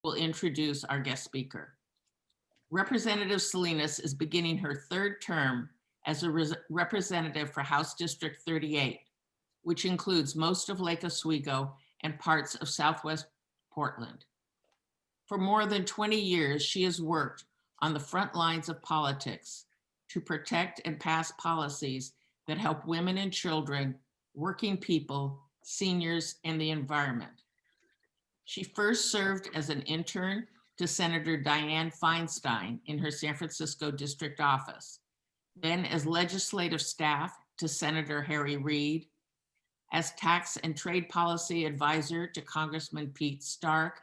will introduce our guest speaker. Representative Salinas is beginning her third term as a representative for House District 38, which includes most of Lake Oswego and parts of Southwest Portland. For more than 20 years, she has worked on the front lines of politics to protect and pass policies that help women and children, working people, seniors, and the environment. She first served as an intern to Senator Dianne Feinstein in her San Francisco district office, then as legislative staff to Senator Harry Reid, as tax and trade policy advisor to Congressman Pete Stark,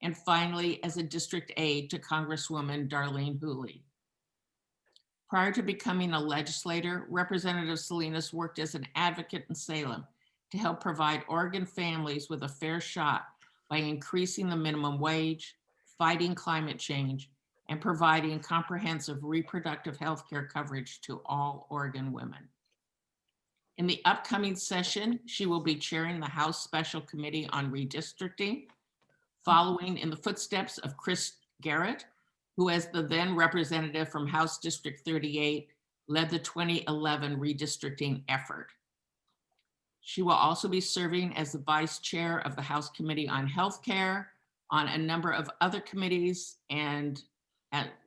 and finally as a district aide to Congresswoman Darlene Hooley. Prior to becoming a legislator, Representative Salinas worked as an advocate in Salem to help provide Oregon families with a fair shot by increasing the minimum wage, fighting climate change, and providing comprehensive reproductive health care coverage to all Oregon women. In the upcoming session, she will be chairing the House Special Committee on Redistricting, following in the footsteps of Chris Garrett, who as the then representative from House District 38, led the 2011 redistricting effort. She will also be serving as the vice chair of the House Committee on Healthcare, on a number of other committees, and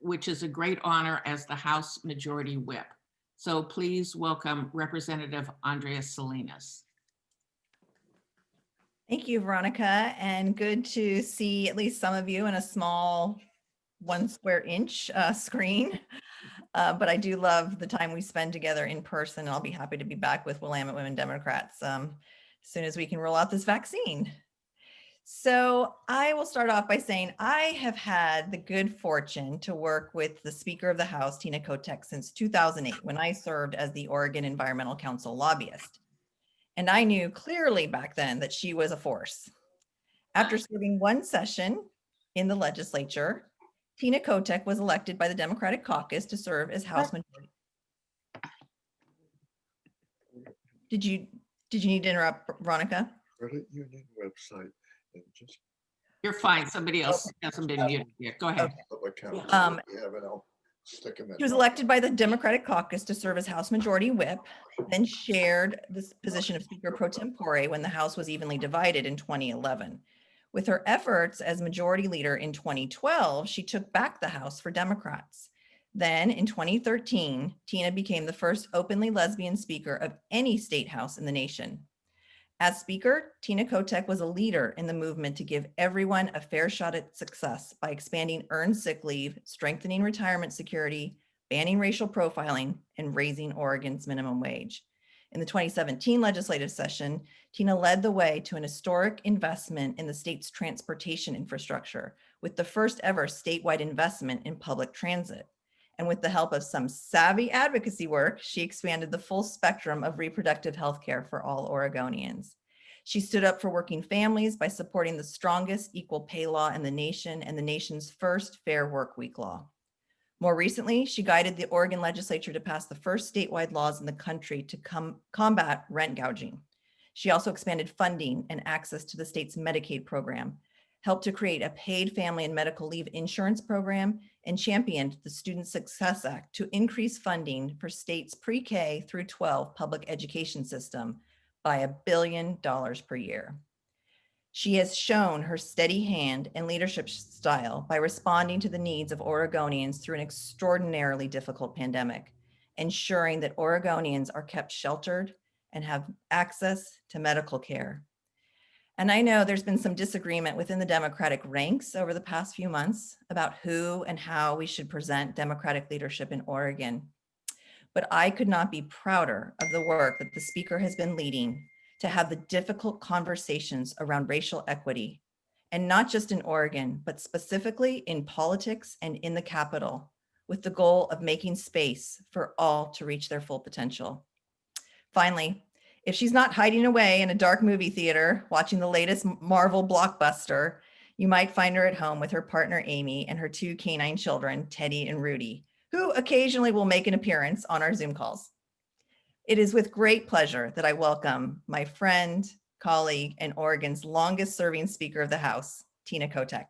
which is a great honor as the House Majority Whip. So please welcome Representative Andrea Salinas. Thank you, Veronica, and good to see at least some of you in a small 1 square inch screen. But I do love the time we spend together in person, and I'll be happy to be back with Willamette Women Democrats as soon as we can roll out this vaccine. So I will start off by saying I have had the good fortune to work with the Speaker of the House, Tina Kotek, since 2008, when I served as the Oregon Environmental Council lobbyist. And I knew clearly back then that she was a force. After serving 1 session in the legislature, Tina Kotek was elected by the Democratic caucus to serve as House Majority. Did you need to interrupt, Veronica? Credit Union website and just. You're fine. Somebody else hasn't been muted yet. Go ahead. She was elected by the Democratic caucus to serve as House Majority Whip, then shared this position of Speaker pro tempore when the House was evenly divided in 2011. With her efforts as majority leader in 2012, she took back the House for Democrats. Then in 2013, Tina became the first openly lesbian speaker of any state house in the nation. As Speaker, Tina Kotek was a leader in the movement to give everyone a fair shot at success by expanding earned sick leave, strengthening retirement security, banning racial profiling, and raising Oregon's minimum wage. In the 2017 legislative session, Tina led the way to an historic investment in the state's transportation infrastructure, with the first ever statewide investment in public transit. And with the help of some savvy advocacy work, she expanded the full spectrum of reproductive health care for all Oregonians. She stood up for working families by supporting the strongest equal pay law in the nation and the nation's first fair work week law. More recently, she guided the Oregon legislature to pass the first statewide laws in the country to combat rent gouging. She also expanded funding and access to the state's Medicaid program, helped to create a paid family and medical leave insurance program, and championed the Student Success Act to increase funding for state's pre-K through 12 public education system by $1 billion per year. She has shown her steady hand and leadership style by responding to the needs of Oregonians through an extraordinarily difficult pandemic, ensuring that Oregonians are kept sheltered and have access to medical care. And I know there's been some disagreement within the Democratic ranks over the past few months about who and how we should present Democratic leadership in Oregon. But I could not be prouder of the work that the Speaker has been leading to have the difficult conversations around racial equity, and not just in Oregon, but specifically in politics and in the Capitol, with the goal of making space for all to reach their full potential. Finally, if she's not hiding away in a dark movie theater watching the latest Marvel blockbuster, you might find her at home with her partner Amy and her 2 canine children, Teddy and Rudy, who occasionally will make an appearance on our Zoom calls. It is with great pleasure that I welcome my friend, colleague, and Oregon's longest serving Speaker of the House, Tina Kotek.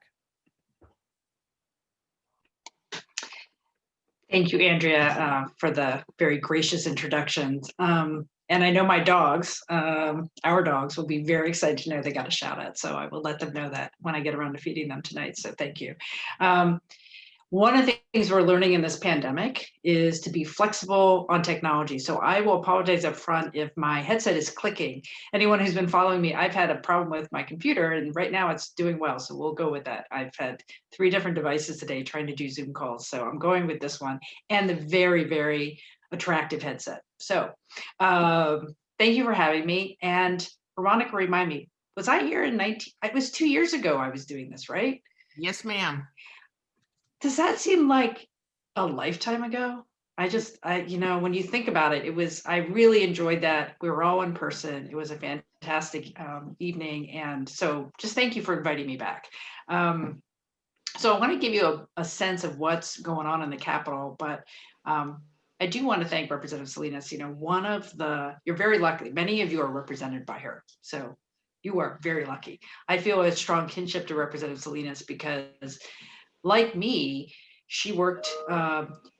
Thank you, Andrea, for the very gracious introductions. And I know my dogs, our dogs, will be very excited to know they got a shout out. So I will let them know that when I get around to feeding them tonight. So thank you. One of the things we're learning in this pandemic is to be flexible on technology. So I will apologize up front if my headset is clicking. Anyone who's been following me, I've had a problem with my computer and right now it's doing well. So we'll go with that. I've had 3 different devices today trying to do Zoom calls. So I'm going with this one and the very, very attractive headset. So thank you for having me. And Veronica, remind me, was I here in it was 2 years ago I was doing this, right? Yes, ma'am. Does that seem like a lifetime ago? You know, when you think about it, I really enjoyed that. We were all in person. It was a fantastic evening. And so just thank you for inviting me back. So I want to give you a sense of what's going on in the Capitol, but I do want to thank Representative Salinas. You know, you're very lucky. Many of you are represented by her. So you are very lucky. I feel a strong kinship to Representative Salinas because like me, she worked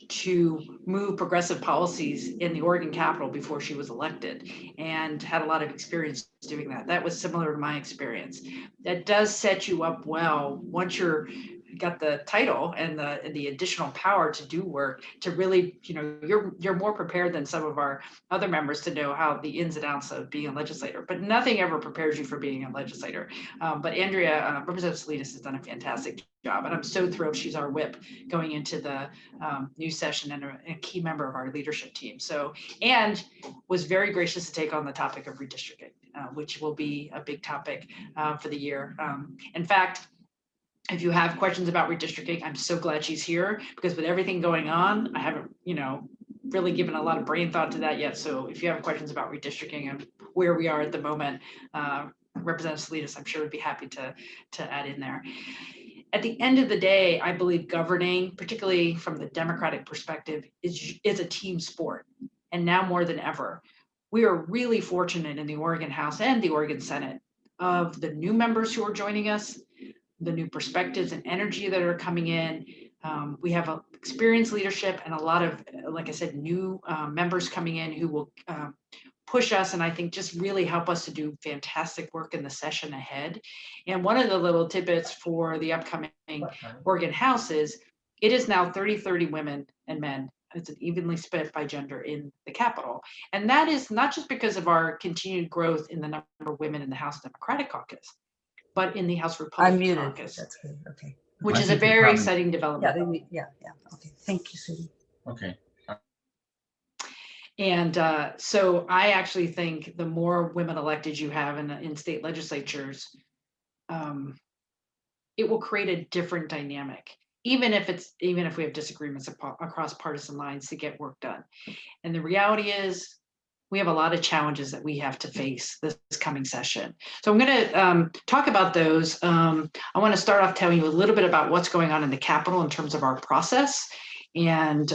to move progressive policies in the Oregon Capitol before she was elected and had a lot of experience doing that. That was similar to my experience. That does set you up well once you're got the title and the additional power to do work to really, you know, you're more prepared than some of our other members to know how the ins and outs of being a legislator, but nothing ever prepares you for being a legislator. But Andrea, Representative Salinas has done a fantastic job and I'm so thrilled she's our whip going into the new session and a key member of our leadership team. So, and was very gracious to take on the topic of redistricting, which will be a big topic for the year. In fact, if you have questions about redistricting, I'm so glad she's here because with everything going on, I haven't, you know, really given a lot of brain thought to that yet. So if you have questions about redistricting and where we are at the moment, Representative Salinas, I'm sure would be happy to add in there. At the end of the day, I believe governing, particularly from the Democratic perspective, is a team sport. And now more than ever, we are really fortunate in the Oregon House and the Oregon Senate of the new members who are joining us, the new perspectives and energy that are coming in. We have experienced leadership and a lot of, like I said, new members coming in who will push us and I think just really help us to do fantastic work in the session ahead. And one of the little tidbits for the upcoming Oregon House is it is now 30-30 women and men. It's an evenly split by gender in the Capitol. And that is not just because of our continued growth in the number of women in the House Democratic Caucus, but in the House Republican Caucus. That's good. Okay. Which I is a think we very probably- exciting development. Yeah. Okay. Thank you, Sudie. Okay. And so I actually think the more women elected you have in state legislatures, it will create a different dynamic, even if we have disagreements across partisan lines to get work done. And the reality is we have a lot of challenges that we have to face this coming session. So I'm going to talk about those. I want to start off telling you a little bit about what's going on in the Capitol in terms of our process, and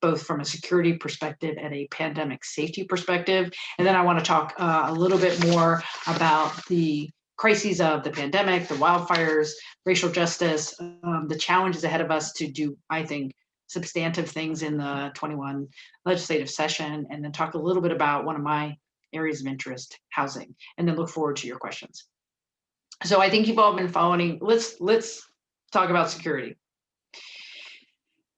both from a security perspective and a pandemic safety perspective. And then I want to talk a little bit more about the crises of the pandemic, the wildfires, racial justice, the challenges ahead of us to do, I think, substantive things in the 21 legislative session, and then talk a little bit about one of my areas of interest, housing, and then look forward to your questions. So I think you've all been following. Let's talk about security.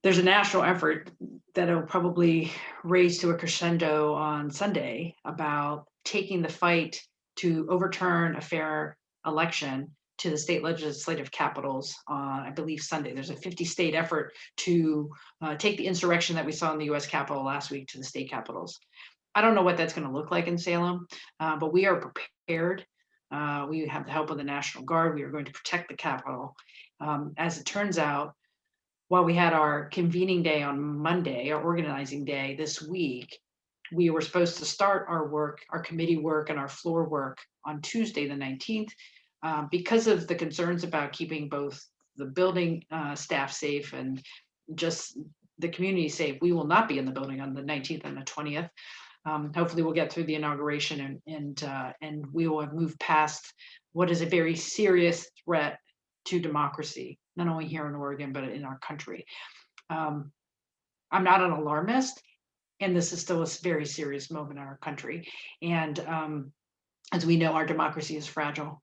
There's a national effort that will probably raise to a crescendo on Sunday about taking the fight to overturn a fair election to the state legislative capitals on, I believe, Sunday. There's a 50-state effort to take the insurrection that we saw in the US Capitol last week to the state capitals. I don't know what that's going to look like in Salem, but we are prepared. We have the help of the National Guard. We are going to protect the Capitol. As it turns out, while we had our convening day on Monday, our organizing day this week, we were supposed to start our work, our committee work and our floor work on Tuesday, the 19th. Because of the concerns about keeping both the building staff safe and just the community safe, we will not be in the building on the 19th and the 20th. Hopefully we'll get through the inauguration and we will have moved past what is a very serious threat to democracy, not only here in Oregon, but in our country. I'm not an alarmist, and this is still a very serious moment in our country. And as we know, our democracy is fragile.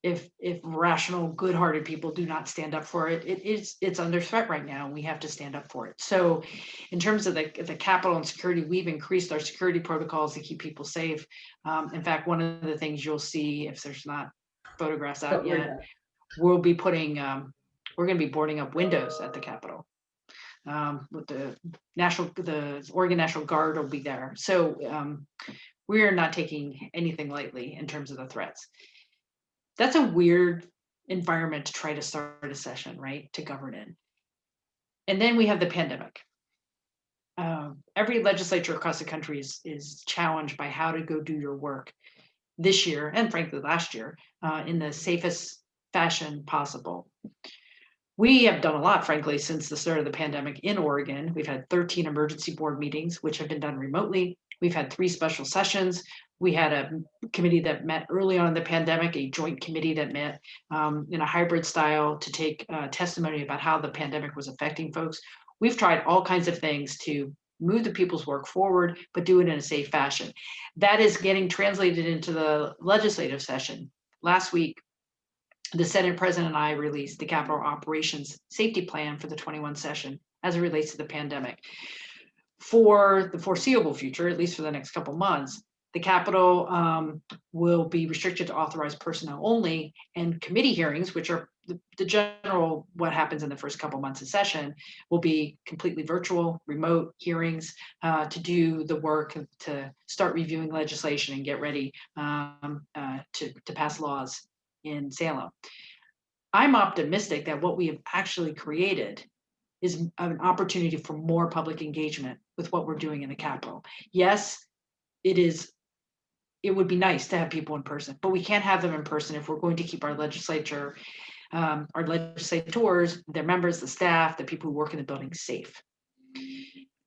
If rational, good-hearted people do not stand up for it, it's under threat right now. And we have to stand up for it. So, in terms of the Capitol and security, we've increased our security protocols to keep people safe. In fact, one of the things you'll see, if there's not photographs out yet, we'll be putting, we're going to be boarding up windows at the Capitol. With the Oregon National Guard will be there. So we are not taking anything lightly in terms of the threats. That's a weird environment to try to start a session, right? To govern in. And then we have the pandemic. Every legislature across the country is challenged by how to go do your work this year, and frankly last year, in the safest fashion possible. We have done a lot, frankly, since the start of the pandemic in Oregon. We've had 13 emergency board meetings, which have been done remotely. We've had 3 special sessions. We had a committee that met early on in the pandemic, a joint committee that met in a hybrid style to take testimony about how the pandemic was affecting folks. We've tried all kinds of things to move the people's work forward, but do it in a safe fashion. That is getting translated into the legislative session. Last week, the Senate President and I released the Capitol Operations Safety Plan for the 21 session as it relates to the pandemic. For the foreseeable future, at least for the next couple months, the Capitol will be restricted to authorized personnel only, and committee hearings, which are the general what happens in the first couple months of session, will be completely virtual, remote hearings to do the work to start reviewing legislation and get ready to pass laws in Salem. I'm optimistic that what we have actually created is an opportunity for more public engagement with what we're doing in the Capitol. Yes, it would be nice to have people in person, but we can't have them in person if we're going to keep our legislature, our legislators, their members, the staff, the people who work in the building safe.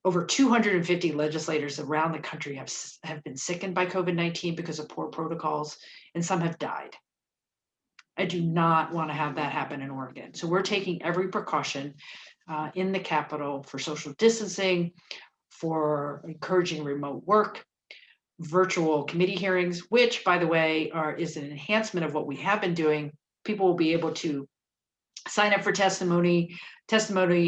Over 250 legislators around the country have been sickened by COVID-19 because of poor protocols, and some have died. I do not want to have that happen in Oregon. So we're taking every precaution in the Capitol for social distancing, for encouraging remote work, virtual committee hearings, which, by the way, is an enhancement of what we have been doing. People will be able to sign up for testimony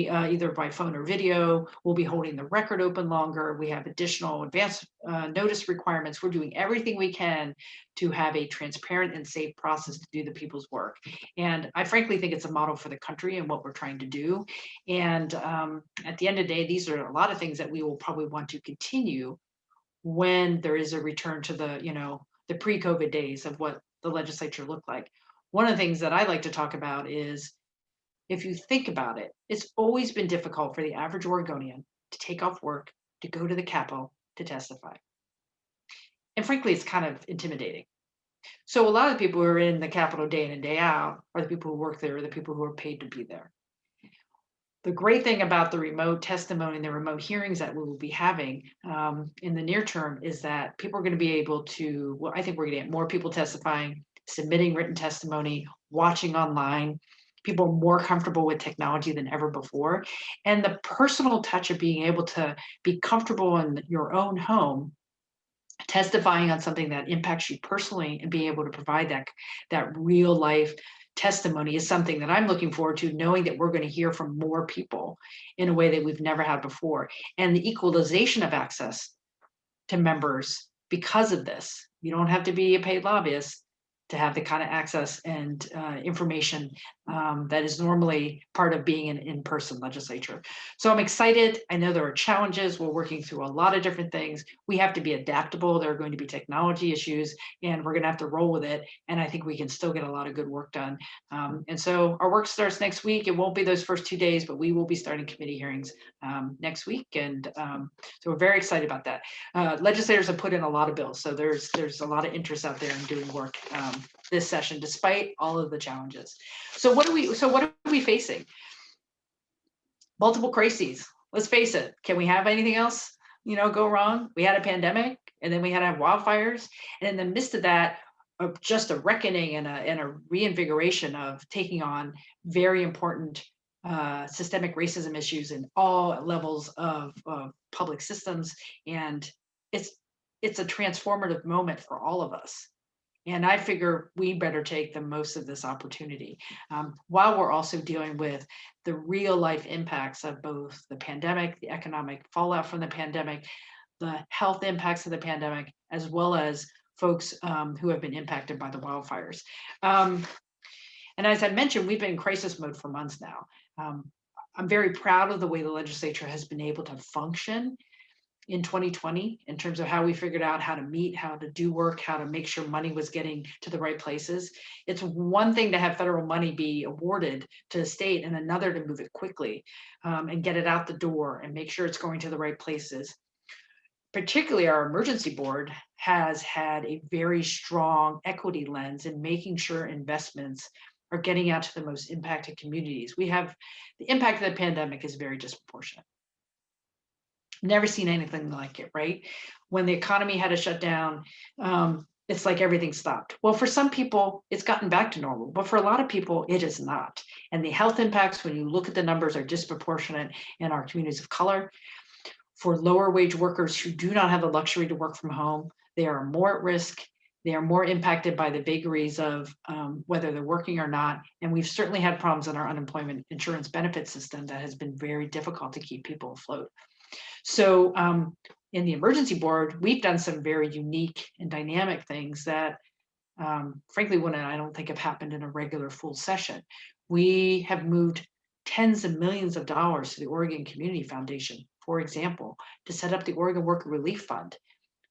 either by phone or video. We'll be holding the record open longer. We have additional advance notice requirements. We're doing everything we can to have a transparent and safe process to do the people's work. And I frankly think it's a model for the country and what we're trying to do. And at the end of the day, these are a lot of things that we will probably want to continue when there is a return to the pre-COVID days of what the legislature looked like. One of the things that I like to talk about is, if you think about it, it's always been difficult for the average Oregonian to take off work, to go to the Capitol to testify. And frankly, it's kind of intimidating. So a lot of the people who are in the Capitol day in and day out are the people who work there, or the people who are paid to be there. The great thing about the remote testimony and the remote hearings that we will be having in the near term is that people are going to be able to, well, I think we're going to get more people testifying, submitting written testimony, watching online. People are more comfortable with technology than ever before. And the personal touch of being able to be comfortable in your own home, testifying on something that impacts you personally, and being able to provide that real life testimony is something that I'm looking forward to, knowing that we're going to hear from more people in a way that we've never had before. And the equalization of access to members because of this. You don't have to be a paid lobbyist to have the kind of access and information that is normally part of being an in-person legislature. So I'm excited. I know there are challenges. We're working through a lot of different things. We have to be adaptable. There are going to be technology issues, and we're going to have to roll with it. And I think we can still get a lot of good work done. And so our work starts next week. It won't be those first 2 days, but we will be starting committee hearings next week. And so we're very excited about that. Legislators have put in a lot of bills. So there's a lot of interest out there in doing work this session, despite all of the challenges. So what are we facing? Multiple crises. Let's face it. Can we have anything else, go wrong? We had a pandemic, and then we had to have wildfires. And in the midst of that, just a reckoning and a reinvigoration of taking on very important systemic racism issues in all levels of public systems. And it's a transformative moment for all of us. And I figure we better take the most of this opportunity while we're also dealing with the real life impacts of both the pandemic, the economic fallout from the pandemic, the health impacts of the pandemic, as well as folks who have been impacted by the wildfires. And as I mentioned, we've been in crisis mode for months now. I'm very proud of the way the legislature has been able to function in 2020 in terms of how we figured out how to meet, how to do work, how to make sure money was getting to the right places. It's one thing to have federal money be awarded to the state and another to move it quickly and get it out the door and make sure it's going to the right places. Particularly our emergency board has had a very strong equity lens in making sure investments are getting out to the most impacted communities. We have the impact of the pandemic is very disproportionate. Never seen anything like it, right? When the economy had to shut down, it's like everything stopped. Well, for some people, it's gotten back to normal, but for a lot of people, it is not. And the health impacts, when you look at the numbers, are disproportionate in our communities of color. For lower wage workers who do not have the luxury to work from home, they are more at risk. They are more impacted by the vagaries of whether they're working or not. And we've certainly had problems in our unemployment insurance benefit system that has been very difficult to keep people afloat. So in the emergency board, we've done some very unique and dynamic things that frankly, I don't think have happened in a regular full session. We have moved tens of millions of dollars to the Oregon Community Foundation, for example, to set up the Oregon Worker Relief Fund.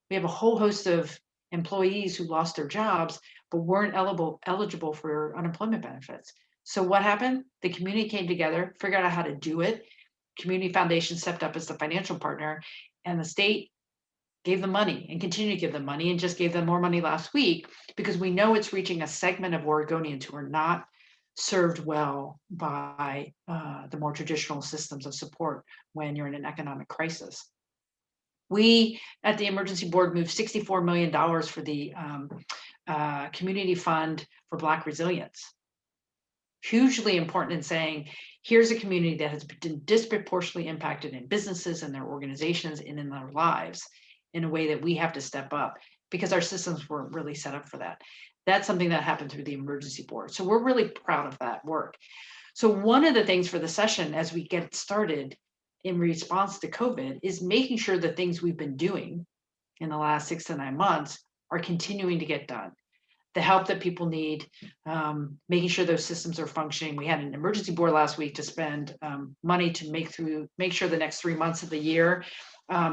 We have a whole host of employees who lost their jobs, but weren't eligible for unemployment benefits. So what happened? The community came together, figured out how to do it. Community Foundation stepped up as the financial partner, and the state gave them money and continue to give them money and just gave them more money last week because we know it's reaching a segment of Oregonians who are not served well by the more traditional systems of support when you're in an economic crisis. We at the emergency board moved $64 million for the community fund for Black resilience. Hugely important in saying, here's a community that has been disproportionately impacted in businesses and their organizations and in their lives in a way that we have to step up because our systems weren't really set up for that. That's something that happened through the emergency board. So we're really proud of that work. So one of the things for the session as we get started in response to COVID is making sure the things we've been doing in the last 6 to 9 months are continuing to get done. The help that people need, making sure those systems are functioning. We had an emergency board last week to spend money to make sure the next 3 months of the year,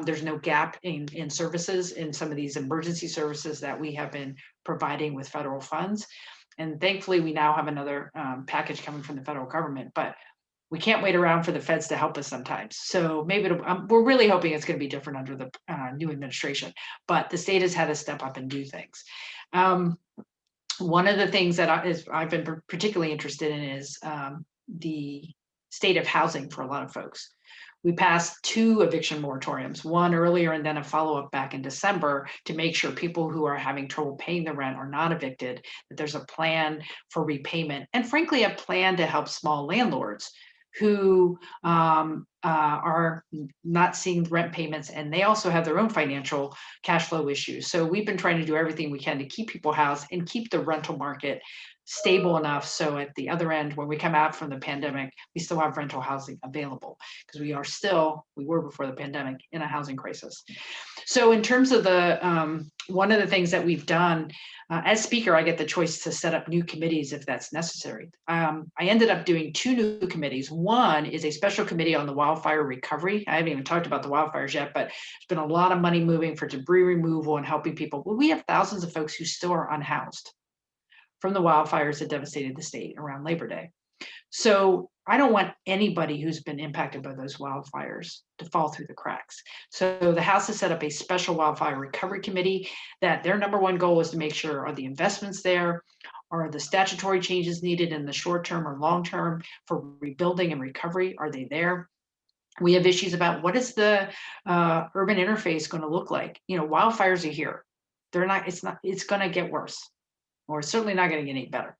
there's no gap in services in some of these emergency services that we have been providing with federal funds. And thankfully, we now have another package coming from the federal government, but we can't wait around for the feds to help us sometimes. So maybe we're really hoping it's going to be different under the new administration, but the state has had to step up and do things. One of the things that I've been particularly interested in is the state of housing for a lot of folks. We passed 2 eviction moratoriums, one earlier and then a follow-up back in December to make sure people who are having trouble paying the rent are not evicted, that there's a plan for repayment, and frankly, a plan to help small landlords who are not seeing rent payments, and they also have their own financial cash flow issues. So we've been trying to do everything we can to keep people housed and keep the rental market stable enough so at the other end, when we come out from the pandemic, we still have rental housing available because we were before the pandemic in a housing crisis. So in terms of the one of the things that we've done, as speaker, I get the choice to set up new committees if that's necessary. I ended up doing 2 new committees. One is a special committee on the wildfire recovery. I haven't even talked about the wildfires yet, but there's been a lot of money moving for debris removal and helping people. Well, we have thousands of folks who still are unhoused from the wildfires that devastated the state around Labor Day. So I don't want anybody who's been impacted by those wildfires to fall through the cracks. So the House has set up a special wildfire recovery committee that their number one goal is to make sure, are the investments there? Are the statutory changes needed in the short term or long term for rebuilding and recovery? Are they there? We have issues about what is the urban interface going to look like? You know, wildfires are here. It's going to get worse, or it's certainly not going to get any better.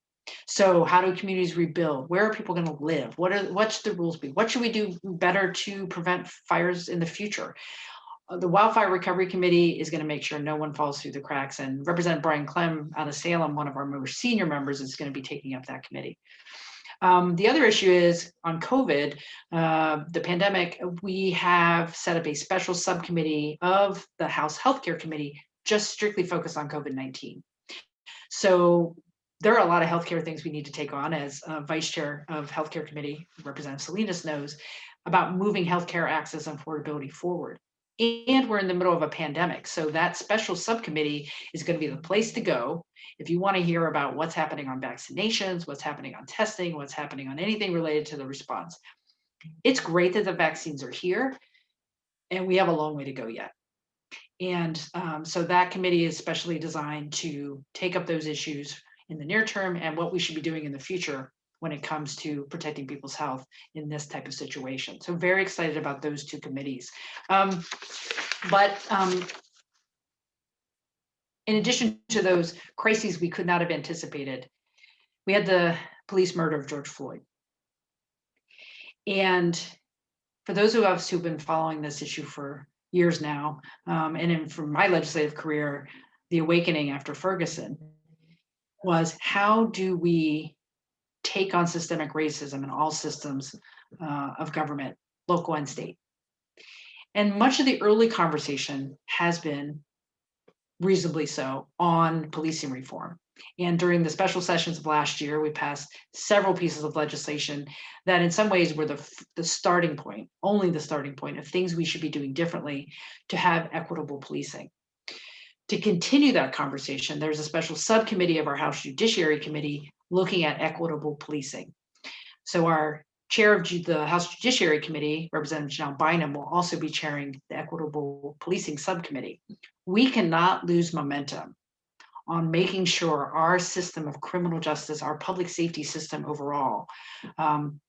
So how do communities rebuild? Where are people going to live? What should the rules be? What should we do better to prevent fires in the future? The Wildfire Recovery Committee is going to make sure no one falls through the cracks. And Representative Brian Clem out of Salem, one of our more senior members, is going to be taking up that committee. The other issue is on COVID, the pandemic, we have set up a special subcommittee of the House Healthcare Committee just strictly focused on COVID-19. So there are a lot of healthcare things we need to take on, as Vice Chair of Healthcare Committee, Representative Salinas knows, about moving healthcare access and affordability forward. And we're in the middle of a pandemic. So that special subcommittee is going to be the place to go if you want to hear about what's happening on vaccinations, what's happening on testing, what's happening on anything related to the response. It's great that the vaccines are here, and we have a long way to go yet. And so that committee is specially designed to take up those issues in the near term and what we should be doing in the future when it comes to protecting people's health in this type of situation. So very excited about those two committees. But in addition to those crises we could not have anticipated, we had the police murder of George Floyd. And for those of us who've been following this issue for years now, from my legislative career, the awakening after Ferguson was, how do we take on systemic racism in all systems of government, local and state? And much of the early conversation has been reasonably so on policing reform. And during the special sessions of last year, we passed several pieces of legislation that in some ways were the starting point, only the starting point of things we should be doing differently to have equitable policing. To continue that conversation, there's a special subcommittee of our House Judiciary Committee looking at equitable policing. So our chair of the House Judiciary Committee, Representative Janelle Bynum, will also be chairing the Equitable Policing Subcommittee. We cannot lose momentum on making sure our system of criminal justice, our public safety system overall,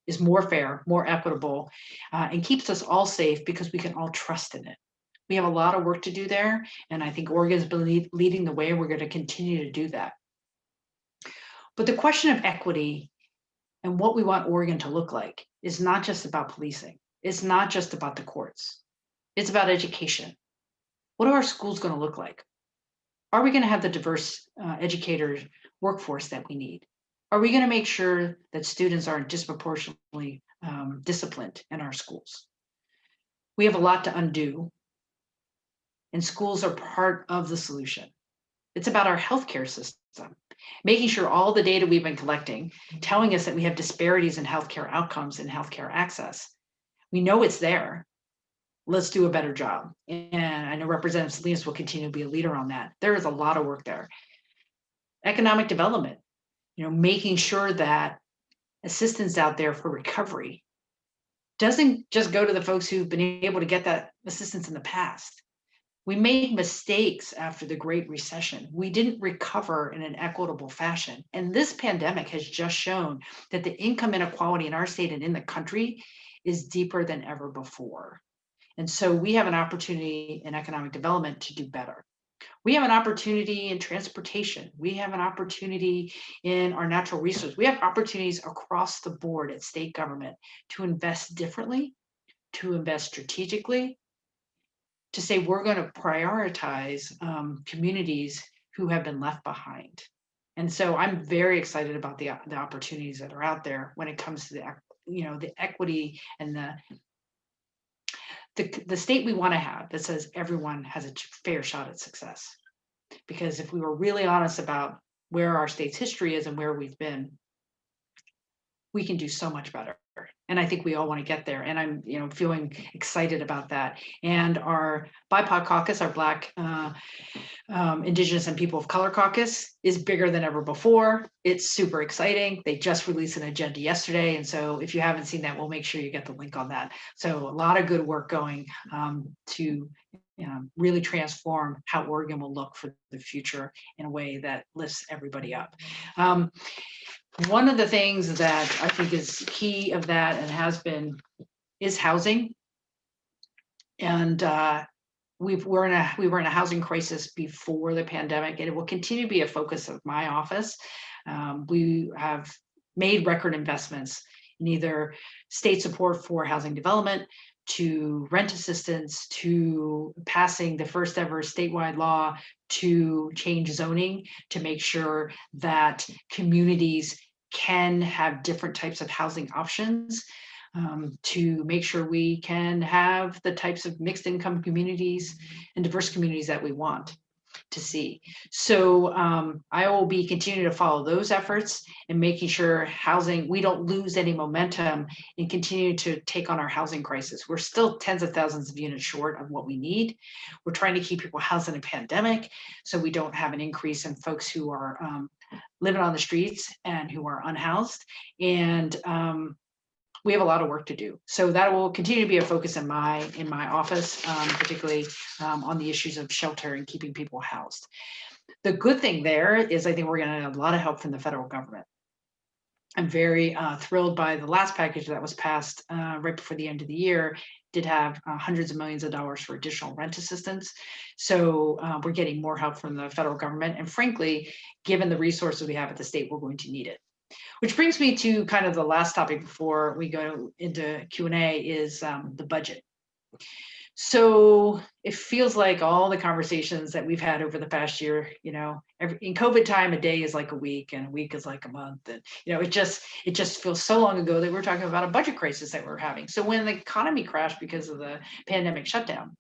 is more fair, more equitable, and keeps us all safe because we can all trust in it. We have a lot of work to do there, and I think Oregon's been leading the way, and we're going to continue to do that. But the question of equity and what we want Oregon to look like is not just about policing. It's not just about the courts. It's about education. What are our schools going to look like? Are we going to have the diverse educator workforce that we need? Are we going to make sure that students aren't disproportionately disciplined in our schools? We have a lot to undo, and schools are part of the solution. It's about our healthcare system, making sure all the data we've been collecting, telling us that we have disparities in healthcare outcomes and healthcare access. We know it's there. Let's do a better job. And I know Representative Salinas will continue to be a leader on that. There is a lot of work there. Economic development, making sure that assistance out there for recovery doesn't just go to the folks who've been able to get that assistance in the past. We made mistakes after the Great Recession. We didn't recover in an equitable fashion. And this pandemic has just shown that the income inequality in our state and in the country is deeper than ever before. And so we have an opportunity in economic development to do better. We have an opportunity in transportation. We have an opportunity in our natural resources. We have opportunities across the board at state government to invest differently, to invest strategically, to say we're going to prioritize communities who have been left behind. And so I'm very excited about the opportunities that are out there when it comes to the equity and the state we want to have that says everyone has a fair shot at success. Because if we were really honest about where our state's history is and where we've been, we can do so much better. And I think we all want to get there. And I'm, feeling excited about that. And our BIPOC caucus, our Black, Indigenous and People of Color caucus, is bigger than ever before. It's super exciting. They just released an agenda yesterday. And so if you haven't seen that, we'll make sure you get the link on that. So a lot of good work going to really transform how Oregon will look for the future in a way that lifts everybody up. One of the things that I think is key of that and has been is housing. And we were in a housing crisis before the pandemic, and it will continue to be a focus of my office. We have made record investments in either state support for housing development, to rent assistance, to passing the first ever statewide law to change zoning to make sure that communities can have different types of housing options, to make sure we can have the types of mixed income communities and diverse communities that we want to see. So I will be continuing to follow those efforts and making sure housing, we don't lose any momentum in continuing to take on our housing crisis. We're still tens of thousands of units short of what we need. We're trying to keep people housed in a pandemic so we don't have an increase in folks who are living on the streets and who are unhoused. And we have a lot of work to do. So that will continue to be a focus in my office, particularly on the issues of shelter and keeping people housed. The good thing there is I think we're gonna have a lot of help from the federal government. I'm very thrilled by the last package that was passed right before the end of the year, did have hundreds of millions of dollars for additional rent assistance. So we're getting more help from the federal government. And frankly, given the resources we have at the state, we're going to need it. Which brings me to kind of the last topic before we go into Q&A is the budget. So it feels like all the conversations that we've had over the past year, you know, in COVID time, a day is like a week and a week is like a month. And, you know, it just feels so long ago that we're talking about a budget crisis that we're having. So when the economy crashed because of the pandemic shutdown,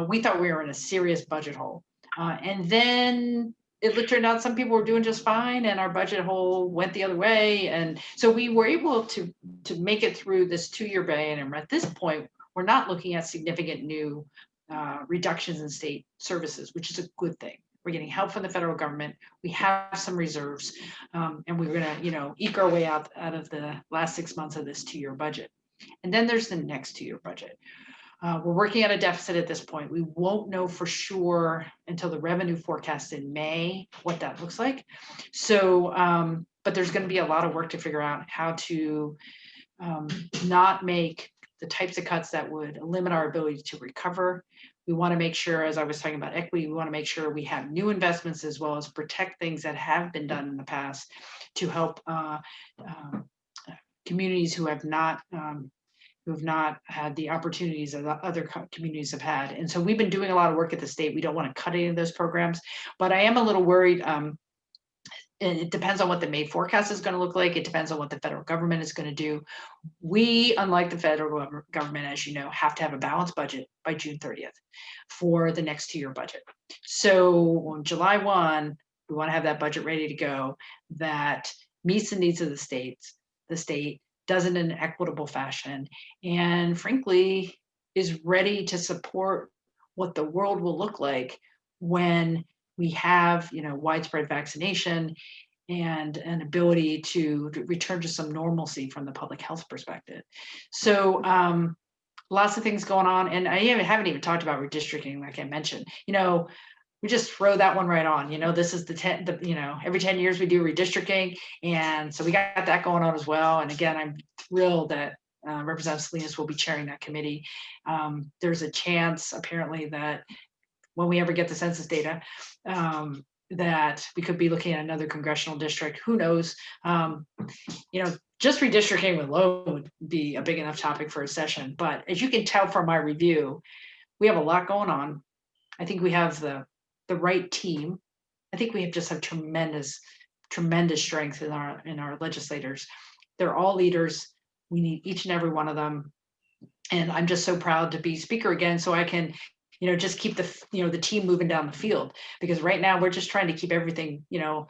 we thought we were in a serious budget hole. And then it turned out some people were doing just fine and our budget hole went the other way. And so we were able to make it through this 2-year ban. And at this point, we're not looking at significant new reductions in state services, which is a good thing. We're getting help from the federal government. We have some reserves and we're gonna, you know, eke our way out of the last 6 months of this 2-year budget. And then there's the next 2-year budget. We're working at a deficit at this point. We won't know for sure until the revenue forecast in May what that looks like. So, but there's going to be a lot of work to figure out how to not make the types of cuts that would limit our ability to recover. We want to make sure, as I was talking about equity, we want to make sure we have new investments as well as protect things that have been done in the past to help communities who have not had the opportunities that other communities have had. And so we've been doing a lot of work at the state. We don't want to cut any of those programs, but I am a little worried. And it depends on what the May forecast is going to look like. It depends on what the federal government is going to do. We, unlike the federal government, as you know, have to have a balanced budget by June 30th for the next 2-year budget. So on July 1, we want to have that budget ready to go that meets the needs of the state does it in an equitable fashion, and frankly, is ready to support what the world will look like when we have, you know, widespread vaccination and an ability to return to some normalcy from the public health perspective. So lots of things going on, and I haven't even talked about redistricting, like I mentioned. You know, we just throw that one right on. You know, this is you know, every 10 years we do redistricting. And so we got that going on as well. And again, I'm thrilled that Representative Salinas will be chairing that committee. There's a chance apparently that when we ever get the census data, that we could be looking at another congressional district. Who knows? You know, just redistricting alone would be a big enough topic for a session. But as you can tell from my review, we have a lot going on. I think we have the right team. I think we just have tremendous strength in our legislators. They're all leaders. We need each and every one of them. And I'm just so proud to be speaker again, so I can, you know, just keep the team moving down the field, because right now we're just trying to keep everything, you know,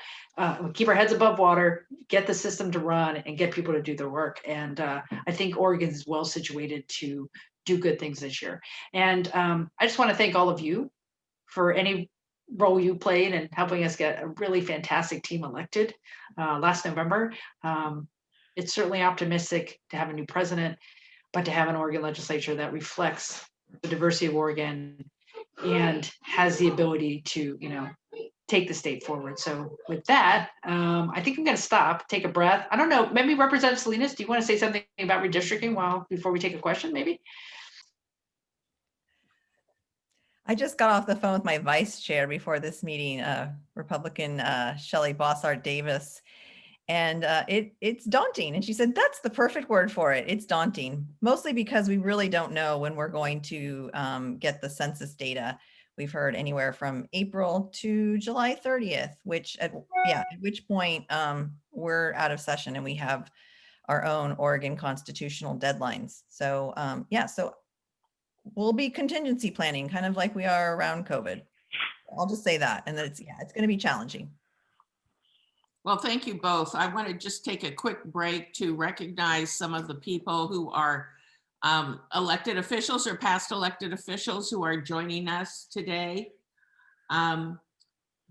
keep our heads above water, get the system to run and get people to do their work. And I think Oregon is well situated to do good things this year. And I just want to thank all of you for any role you played in helping us get a really fantastic team elected last November. It's certainly optimistic to have a new president, but to have an Oregon legislature that reflects the diversity of Oregon and has the ability to, you know, take the state forward. So with that, I think I'm going to stop, take a breath. I don't know, maybe Representative Salinas, do you want to say something about redistricting before we take a question, maybe? I just got off the phone with my vice chair before this meeting, Republican Shelley Bossart Davis. And it's daunting. And she said, that's the perfect word for it. It's daunting, mostly because we really don't know when we're going to get the census data. We've heard anywhere from April to July 30th, at which point we're out of session and we have our own Oregon constitutional deadlines. So so we'll be contingency planning, kind of like we are around COVID. I'll just say that. And it's going to be challenging. Well, thank you both. I want to just take a quick break to recognize some of the people who are elected officials or past elected officials who are joining us today.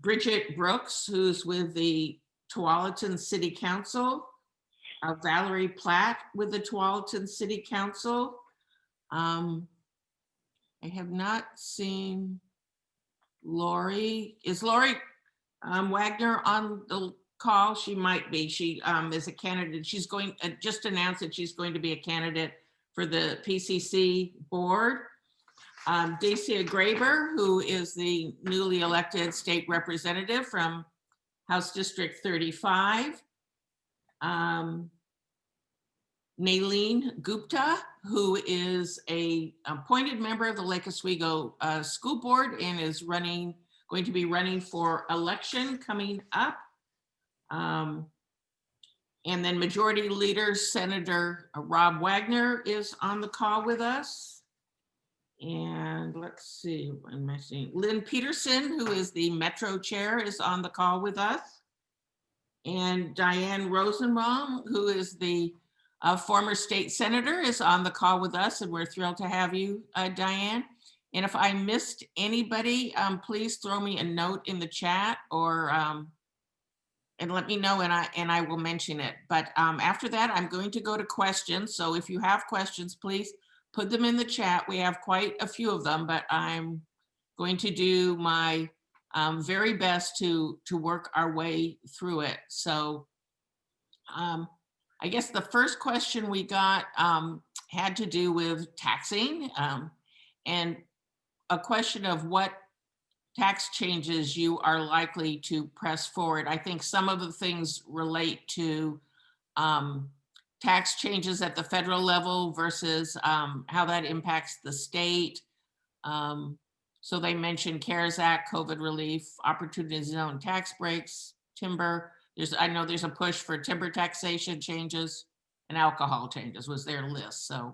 Bridget Brooks, who's with the Tualatin City Council. Valerie Platt with the Tualatin City Council. I have not seen Lori. Is Lori Wagner on the call? She might be. She is a candidate. She's going just announced that she's going to be a candidate for the PCC board. Dacia Graber, who is the newly elected state representative from House District 35. Naileen Gupta, who is a appointed member of the Lake Oswego School Board and is going to be running for election coming up. And then Majority Leader Senator Rob Wagner is on the call with us. And let's see, I'm missing Lynn Peterson, who is the Metro Chair, is on the call with us. And Diane Rosenbaum, who is the former state senator, is on the call with us, and we're thrilled to have you, Diane. And if I missed anybody, please throw me a note in the chat or and let me know, and I will mention it. But after that, I'm going to go to questions. So if you have questions, please put them in the chat. We have quite a few of them, but I'm going to do my very best to work our way through it. So I guess the first question we got had to do with taxing and a question of what tax changes you are likely to press forward. I think some of the things relate to tax changes at the federal level versus how that impacts the state. So they mentioned CARES Act, COVID relief, opportunity zone tax breaks, timber. I know there's a push for timber taxation changes and alcohol changes was their list. So,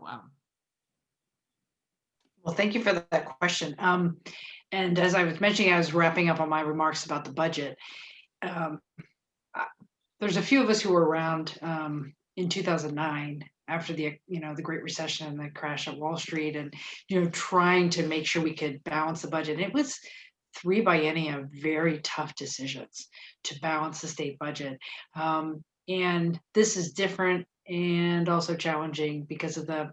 well, thank you for that question. And as I was mentioning, I was wrapping up on my remarks about the budget. There's a few of us who were around in 2009 after the Great Recession and the crash at Wall Street, and trying to make sure we could balance the budget. It was 3 biennia of very tough decisions to balance the state budget. And this is different and also challenging because of the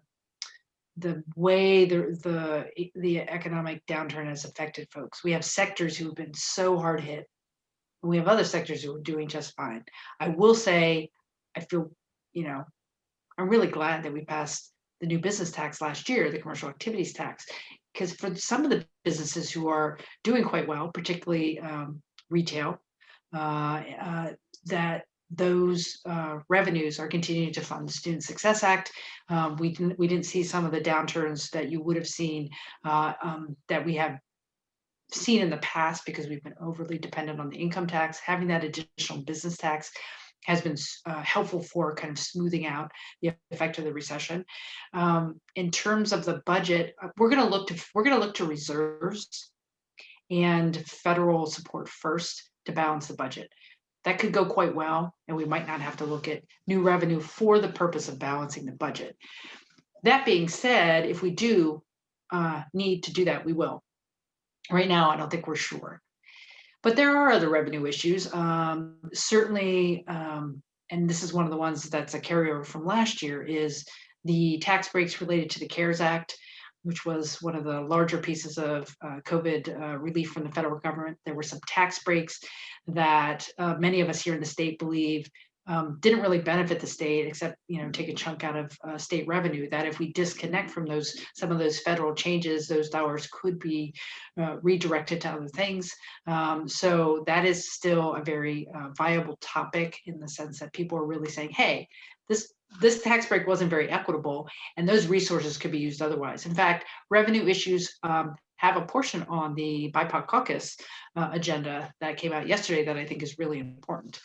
way the economic downturn has affected folks. We have sectors who have been so hard hit, and we have other sectors who are doing just fine. I will say, I feel, I'm really glad that we passed the new business tax last year, the commercial activities tax, because for some of the businesses who are doing quite well, particularly retail, that those revenues are continuing to fund the Student Success Act. We didn't see some of the downturns that you would have seen that we have seen in the past because we've been overly dependent on the income tax. Having that additional business tax has been helpful for kind of smoothing out the effect of the recession. In terms of the budget, we're going to look to reserves and federal support first to balance the budget. That could go quite well, and we might not have to look at new revenue for the purpose of balancing the budget. That being said, if we do need to do that, we will. Right now, I don't think we're sure. But there are other revenue issues. Certainly, and this is one of the ones that's a carryover from last year, is the tax breaks related to the CARES Act, which was one of the larger pieces of COVID relief from the federal government. There were some tax breaks that many of us here in the state believe didn't really benefit the state except, take a chunk out of state revenue, that if we disconnect from some of those federal changes, those dollars could be redirected to other things. So that is still a very viable topic, in the sense that people are really saying, hey, this tax break wasn't very equitable, and those resources could be used otherwise. In fact, revenue issues have a portion on the BIPOC caucus agenda that came out yesterday that I think is really important.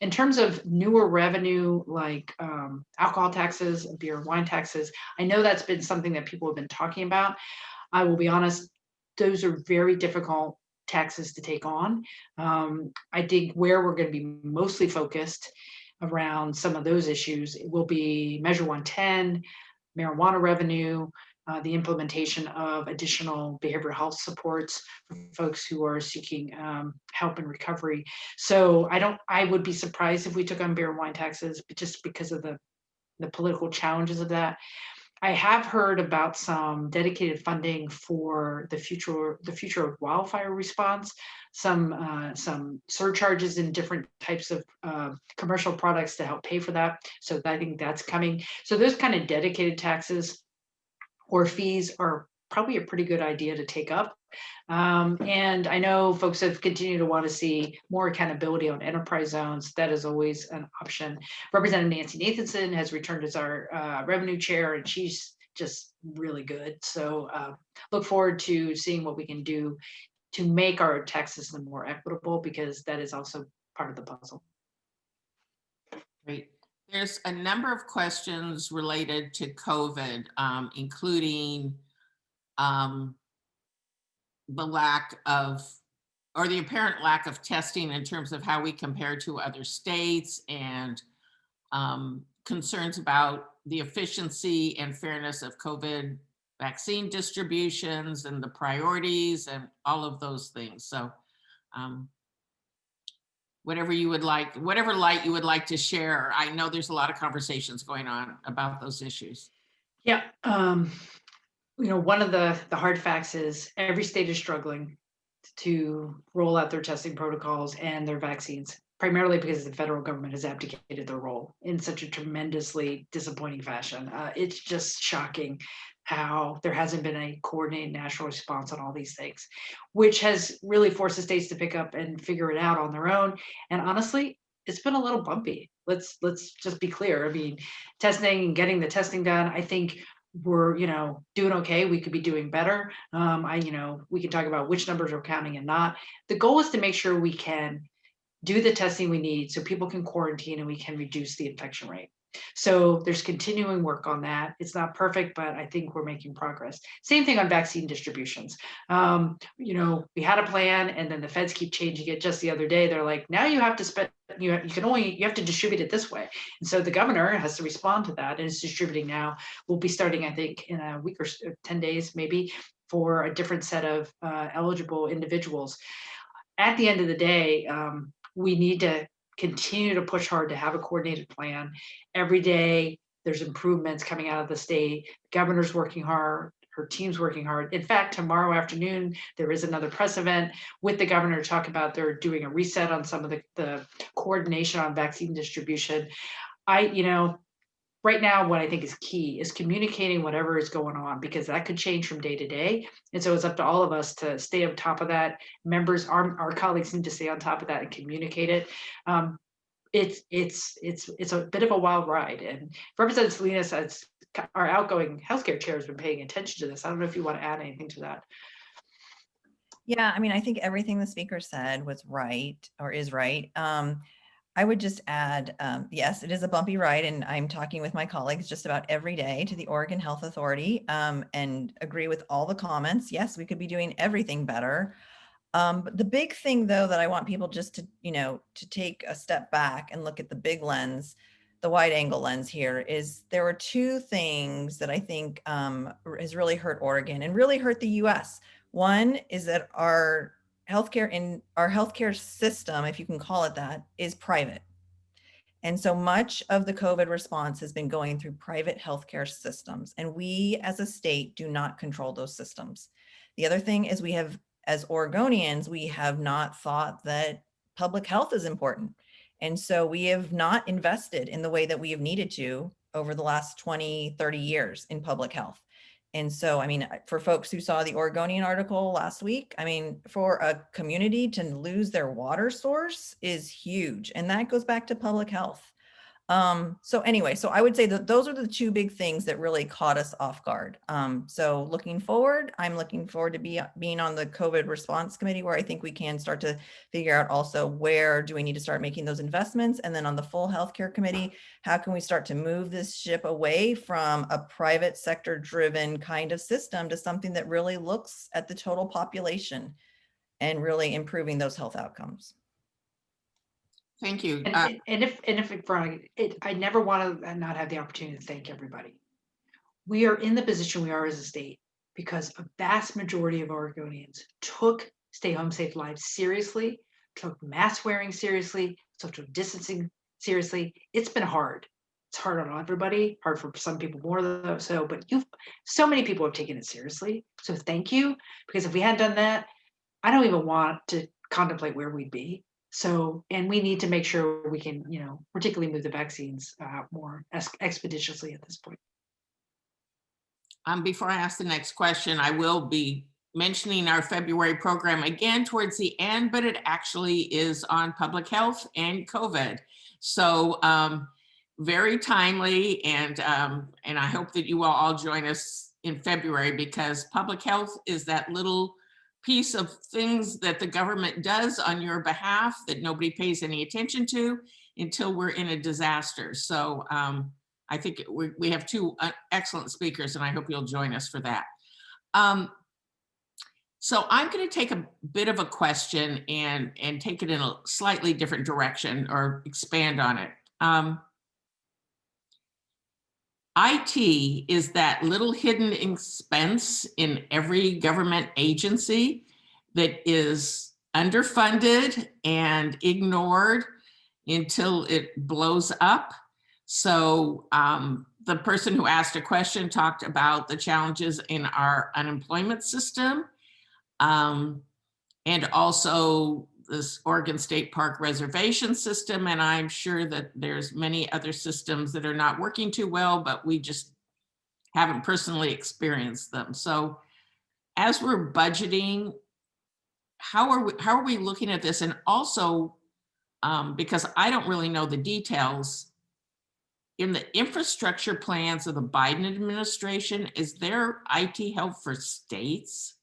In terms of newer revenue, like alcohol taxes, beer and wine taxes, I know that's been something that people have been talking about. I will be honest, those are very difficult taxes to take on. I think where we're going to be mostly focused around some of those issues will be Measure 110, marijuana revenue, the implementation of additional behavioral health supports for folks who are seeking help in recovery. So I would be surprised if we took on beer and wine taxes, just because of the political challenges of that. I have heard about some dedicated funding for the future of wildfire response, some surcharges in different types of commercial products to help pay for that. So I think that's coming. So those kind of dedicated taxes or fees are probably a pretty good idea to take up. And I know folks have continued to want to see more accountability on enterprise zones. That is always an option. Representative Nancy Nathanson has returned as our revenue chair, and she's just really good. So look forward to seeing what we can do to make our tax system more equitable, because that is also part of the puzzle. Great. There's a number of questions related to COVID, including the lack of, or the apparent lack of testing in terms of how we compare to other states, and concerns about the efficiency and fairness of COVID vaccine distributions and the priorities and all of those things. So whatever you would like, whatever light you would like to share. I know there's a lot of conversations going on about those issues. Yeah. One of the hard facts is every state is struggling to roll out their testing protocols and their vaccines, primarily because the federal government has abdicated their role in such a tremendously disappointing fashion. It's just shocking how there hasn't been a coordinated national response on all these things, which has really forced the states to pick up and figure it out on their own. And honestly, it's been a little bumpy. Let's just be clear. I mean, testing and getting the testing done, I think we're doing okay. We could be doing better. We can talk about which numbers we're counting and not. The goal is to make sure we can do the testing we need so people can quarantine and we can reduce the infection rate. So there's continuing work on that. It's not perfect, but I think we're making progress. Same thing on vaccine distributions. We had a plan, and then the feds keep changing it. Just the other day, they're like, now you have to spend, you have to distribute it this way. And so the governor has to respond to that, and is distributing now. We'll be starting, I think, in a week or 10 days, maybe, for a different set of eligible individuals. At the end of the day, we need to continue to push hard to have a coordinated plan. Every day there's improvements coming out of the state. The governor's working hard, her team's working hard. In fact, tomorrow afternoon, there is another press event with the governor to talk about they're doing a reset on some of the coordination on vaccine distribution. Right now, what I think is key is communicating whatever is going on, because that could change from day to day. And so it's up to all of us to stay on top of that. Members, our colleagues need to stay on top of that and communicate it. It's a bit of a wild ride. And Representative Salinas, as our outgoing healthcare chair, has been paying attention to this. I don't know if you want to add anything to that. Yeah, I mean, I think everything the speaker said was right, or is right. I would just add, yes, it is a bumpy ride, and I'm talking with my colleagues just about every day to the Oregon Health Authority, and agree with all the comments. Yes, we could be doing everything better. But the big thing, though, that I want people just to, to take a step back and look at the big lens, the wide angle lens here, is there are two things that I think has really hurt Oregon and really hurt the US. One is that our healthcare system, if you can call it that, is private. And so much of the COVID response has been going through private healthcare systems, and we as a state do not control those systems. The other thing is as Oregonians, we have not thought that public health is important. And so we have not invested in the way that we have needed to over the last 20, 30 years in public health. And so, I mean, for folks who saw the Oregonian article last week, I mean, for a community to lose their water source is huge. And that goes back to public health. So anyway, so I would say that those are the two big things that really caught us off guard. So looking forward, I'm looking forward to being on the COVID response committee, where I think we can start to figure out also where do we need to start making those investments. And then on the full healthcare committee, how can we start to move this ship away from a private sector driven kind of system to something that really looks at the total population and really improving those health outcomes. Thank you. And if Veronica, I never want to not have the opportunity to thank everybody. We are in the position we are as a state because a vast majority of Oregonians took stay home safe lives seriously, took mask wearing seriously, social distancing seriously. It's been hard. It's hard on everybody, hard for some people more though. So, but so many people have taken it seriously. So thank you, because if we hadn't done that, I don't even want to contemplate where we'd be. So, and we need to make sure we can, particularly move the vaccines more expeditiously at this point. Before I ask the next question, I will be mentioning our February program again towards the end, but it actually is on public health and COVID. So very timely, and I hope that you will all join us in February, because public health is that little piece of things that the government does on your behalf that nobody pays any attention to until we're in a disaster. So I think we have two excellent speakers, and I hope you'll join us for that. So I'm going to take a bit of a question and take it in a slightly different direction, or expand on it. IT is that little hidden expense in every government agency that is underfunded and ignored until it blows up. So the person who asked a question talked about the challenges in our unemployment system, and also this Oregon State Park reservation system. And I'm sure that there's many other systems that are not working too well, but we just haven't personally experienced them. So as we're budgeting, how are we looking at this? And also, because I don't really know the details, in the infrastructure plans of the Biden administration, is there IT help for states?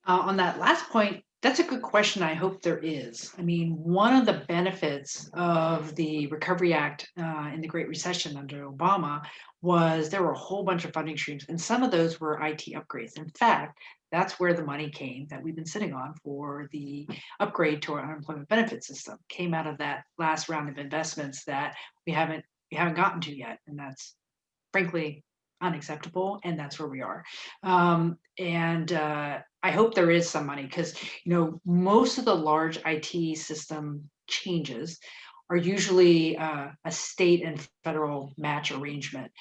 On that last point, that's a good question. I hope there is. I mean, one of the benefits of the Recovery Act in the Great Recession under Obama was there were a whole bunch of funding streams, and some of those were IT upgrades. In fact, that's where the money came that we've been sitting on for the upgrade to our unemployment benefit system. Came out of that last round of investments that we haven't gotten to yet, and that's frankly unacceptable, and that's where we are. I hope there is some money, because most of the large IT system changes are usually a state and federal match arrangement.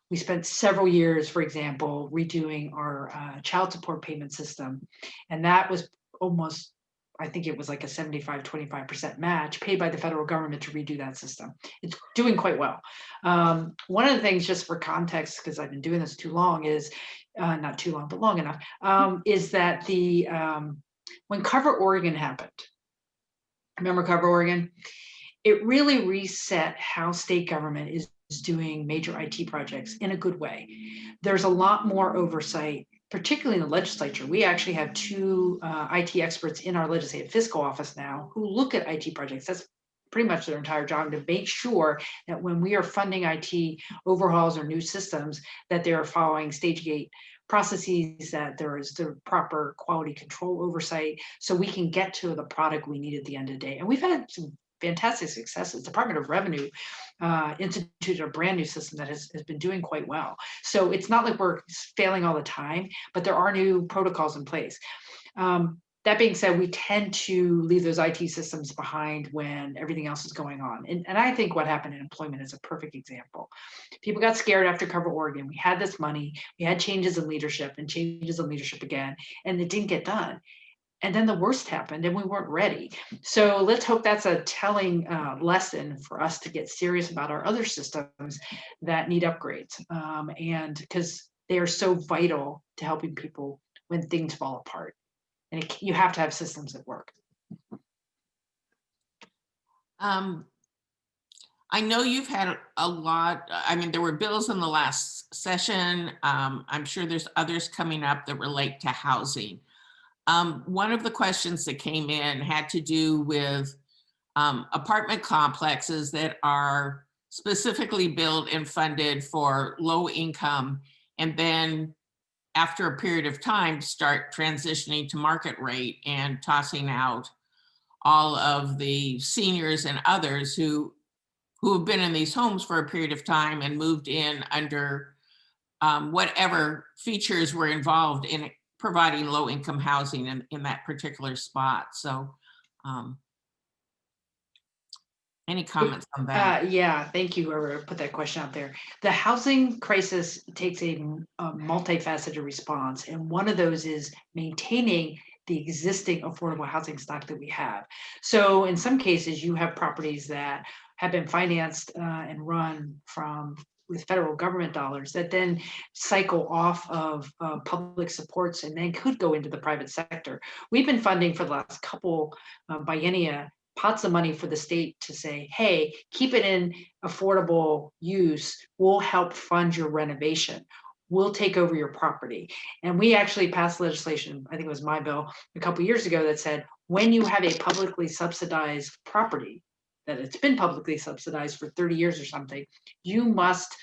We spent several years, for example, redoing our child support payment system, and that was almost, I think it was like a 75-25% match paid by the federal government to redo that system. It's doing quite well. One of the things, just for context, because I've been doing this too long, is not too long, but long enough, is that when Cover Oregon happened, remember Cover Oregon? It really reset how state government is doing major IT projects in a good way. There's a lot more oversight, particularly in the legislature. We actually have two IT experts in our legislative fiscal office now who look at IT projects. That's pretty much their entire job, to make sure that when we are funding IT overhauls or new systems, that they are following stage gate processes, that there is the proper quality control oversight, so we can get to the product we need at the end of the day. And we've had some fantastic successes. Department of Revenue instituted a brand new system that has been doing quite well. So it's not like we're failing all the time, but there are new protocols in place. That being said, we tend to leave those IT systems behind when everything else is going on. And I think what happened in employment is a perfect example. People got scared after Cover Oregon. We had this money, we had changes in leadership and changes in leadership again, and it didn't get done. And then the worst happened and we weren't ready. So let's hope that's a telling lesson for us to get serious about our other systems that need upgrades. And because they are so vital to helping people when things fall apart. And you have to have systems that work. I know you've had a lot, I mean, there were bills in the last session. I'm sure there's others coming up that relate to housing. One of the questions that came in had to do with apartment complexes that are specifically built and funded for low income, and then after a period of time start transitioning to market rate and tossing out all of the seniors and others who have been in these homes for a period of time and moved in under whatever features were involved in providing low-income housing in that particular spot. So any comments on that? Yeah, thank you, whoever put that question out there. The housing crisis takes a multifaceted response, and one of those is maintaining the existing affordable housing stock that we have. So in some cases, you have properties that have been financed and run with federal government dollars that then cycle off of public supports and then could go into the private sector. We've been funding for the last couple biennia pots of money for the state to say, hey, keep it in affordable use. We'll help fund your renovation. We'll take over your property. And we actually passed legislation, I think it was my bill, a couple of years ago that said, when you have a publicly subsidized property, that it's been publicly subsidized for 30 years or something, you must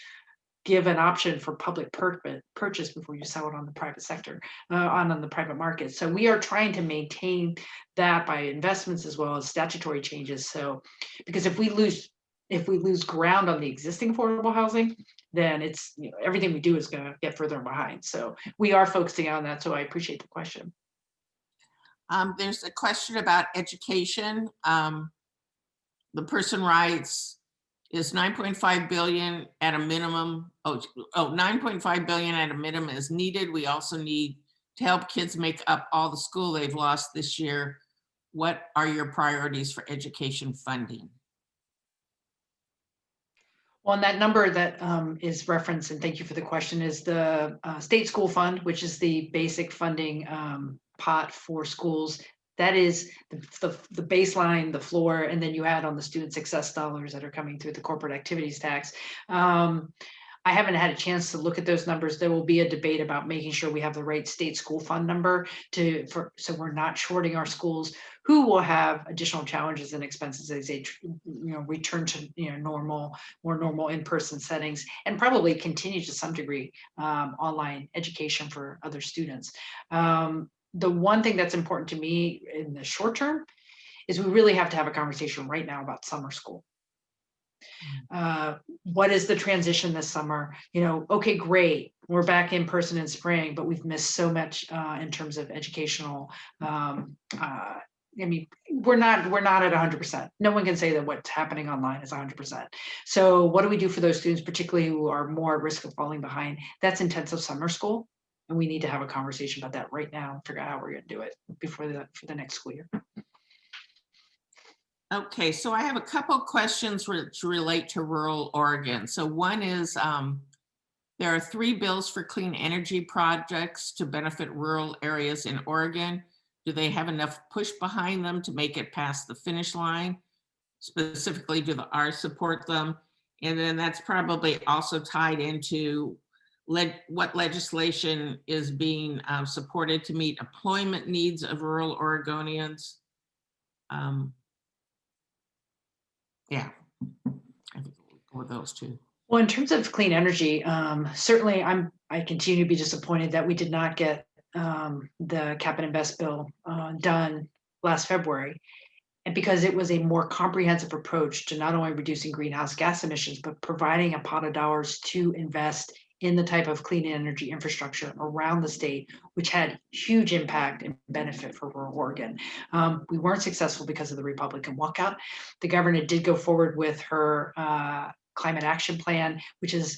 give an option for public purchase before you sell it on the private sector, on the private market. So we are trying to maintain that by investments as well as statutory changes. So, because if we lose ground on the existing affordable housing, then it's, everything we do is going to get further behind. So we are focusing on that. So I appreciate the question. There's a question about education. The person writes, is 9.5 billion at a minimum? 9.5 billion at a minimum is needed. We also need to help kids make up all the school they've lost this year. What are your priorities for education funding? Well, and that number that is referenced, and thank you for the question, is the state school fund, which is the basic funding pot for schools. That is the baseline, the floor, and then you add on the student success dollars that are coming through the corporate activities tax. I haven't had a chance to look at those numbers. There will be a debate about making sure we have the right state school fund number so we're not shorting our schools who will have additional challenges and expenses as they return to more normal in-person settings, and probably continue to some degree online education for other students. The one thing that's important to me in the short term is we really have to have a conversation right now about summer school. What is the transition this summer? Okay, great. We're back in person in spring, but we've missed so much in terms of educational. I mean, we're not at 100%. No one can say that what's happening online is 100%. So what do we do for those students, particularly who are more at risk of falling behind? That's intensive summer school. And we need to have a conversation about that right now and figure out how we're going to do it for the next school year. Okay, so I have a couple of questions which relate to rural Oregon. So one is, there are 3 bills for clean energy projects to benefit rural areas in Oregon. Do they have enough push behind them to make it past the finish line? Specifically, do the R's support them? And then that's probably also tied into what legislation is being supported to meet employment needs of rural Oregonians. Yeah, I think we'll go with those two. Well, in terms of clean energy, certainly I continue to be disappointed that we did not get the cap and invest bill done last February. And because it was a more comprehensive approach to not only reducing greenhouse gas emissions, but providing a pot of dollars to invest in the type of clean energy infrastructure around the state, which had huge impact and benefit for rural Oregon. We weren't successful because of the Republican walkout. The governor did go forward with her climate action plan, which is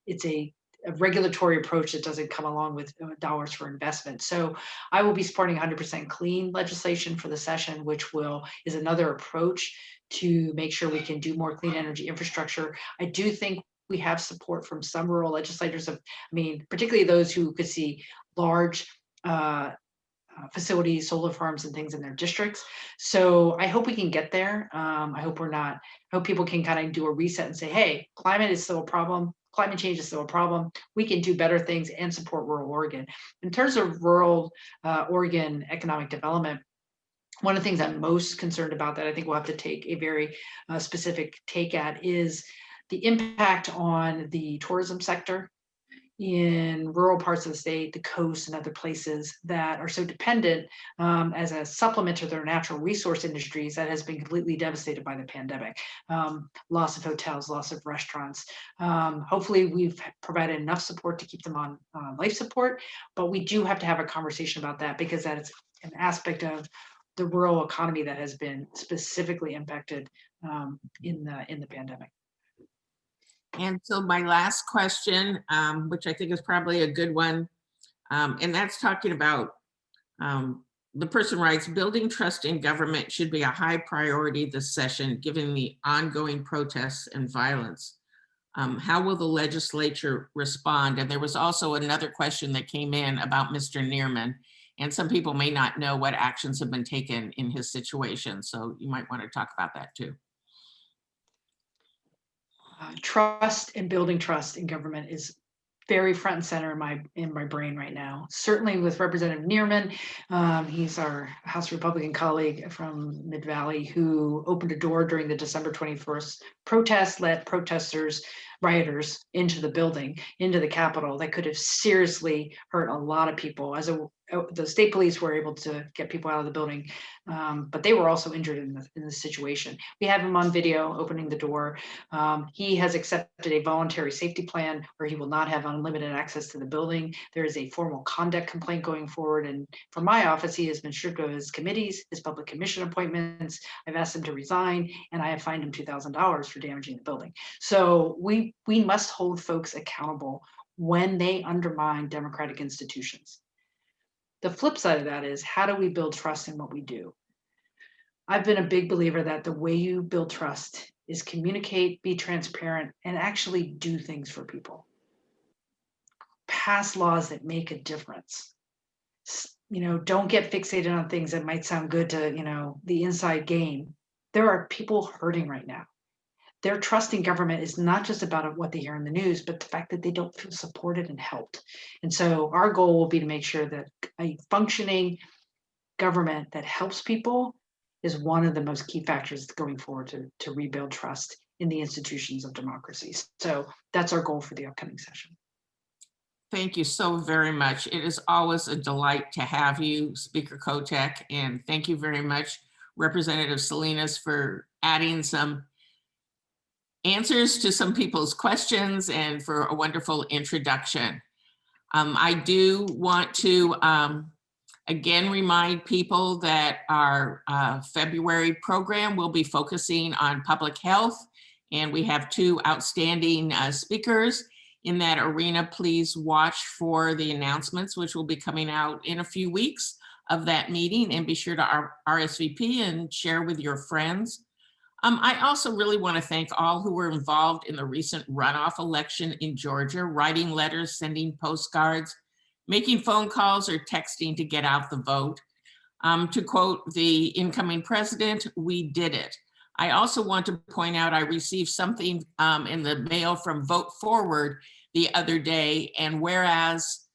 it's a a regulatory approach that doesn't come along with dollars for investment. So I will be supporting 100% clean legislation for the session, which is another approach to make sure we can do more clean energy infrastructure. I do think we have support from some rural legislators particularly those who could see large facilities, solar farms and things in their districts. So I hope we can get there. I hope people can kind of do a reset and say, hey, climate is still a problem. Climate change is still a problem. We can do better things and support rural Oregon. In terms of rural Oregon economic development, one of the things I'm most concerned about that I think we'll have to take a very specific take at is the impact on the tourism sector in rural parts of the state, the coast and other places that are so dependent as a supplement to their natural resource industries that has been completely devastated by the pandemic. Loss of hotels, loss of restaurants. Hopefully we've provided enough support to keep them on life support, but we do have to have a conversation about that because that is an aspect of the rural economy that has been specifically impacted in the pandemic. And so my last question, which I think is probably a good one, and that's talking about, the person writes, building trust in government should be a high priority this session, given the ongoing protests and violence. How will the legislature respond? And there was also another question that came in about Mr. Neerman, and some people may not know what actions have been taken in his situation. So you might want to talk about that too. Trust and building trust in government is very front and center in my brain right now. Certainly with Representative Neerman, he's our House Republican colleague from Mid-Valley who opened a door during the December 21st protests, let rioters into the building, into the Capitol that could have seriously hurt a lot of people. The state police were able to get people out of the building, but they were also injured in the situation. We have him on video opening the door. He has accepted a voluntary safety plan where he will not have unlimited access to the building. There is a formal conduct complaint going forward. And from my office, he has been stripped of his committees, his public commission appointments. I've asked him to resign and I have fined him $2,000 for damaging the building. So we must hold folks accountable when they undermine democratic institutions. The flip side of that is, how do we build trust in what we do? I've been a big believer that the way you build trust is communicate, be transparent, and actually do things for people. Pass laws that make a difference. Don't get fixated on things that might sound good to, the inside game. There are people hurting right now. Their trust in government is not just about what they hear in the news, but the fact that they don't feel supported and helped. And so our goal will be to make sure that a functioning government that helps people is one of the most key factors going forward to rebuild trust in the institutions of democracy. So that's our goal for the upcoming session. Thank you so very much. It is always a delight to have you, Speaker Kotek, and thank you very much, Representative Salinas, for adding some answers to some people's questions and for a wonderful introduction. I do want to again remind people that our February program will be focusing on public health, and we have two outstanding speakers in that arena. Please watch for the announcements, which will be coming out in a few weeks of that meeting, and be sure to RSVP and share with your friends. I also really want to thank all who were involved in the recent runoff election in Georgia, writing letters, sending postcards, making phone calls or texting to get out the vote. To quote the incoming president, "We did it." I also want to point out I received something in the mail from Vote Forward the other day, and whereas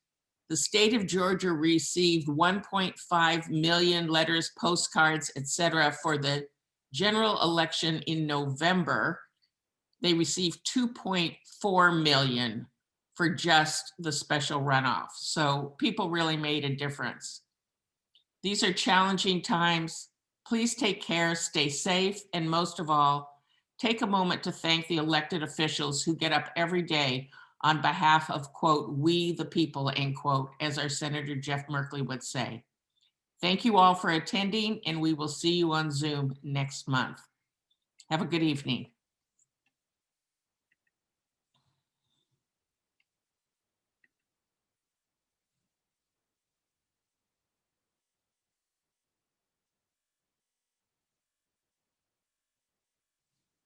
the state of Georgia received 1.5 million letters, postcards, etc. for the general election in November, they received 2.4 million for just the special runoff. So people really made a difference. These are challenging times. Please take care, stay safe, and most of all, take a moment to thank the elected officials who get up every day on behalf of, quote, "we the people," end quote, as our Senator Jeff Merkley would say. Thank you all for attending, and we will see you on Zoom next month. Have a good evening.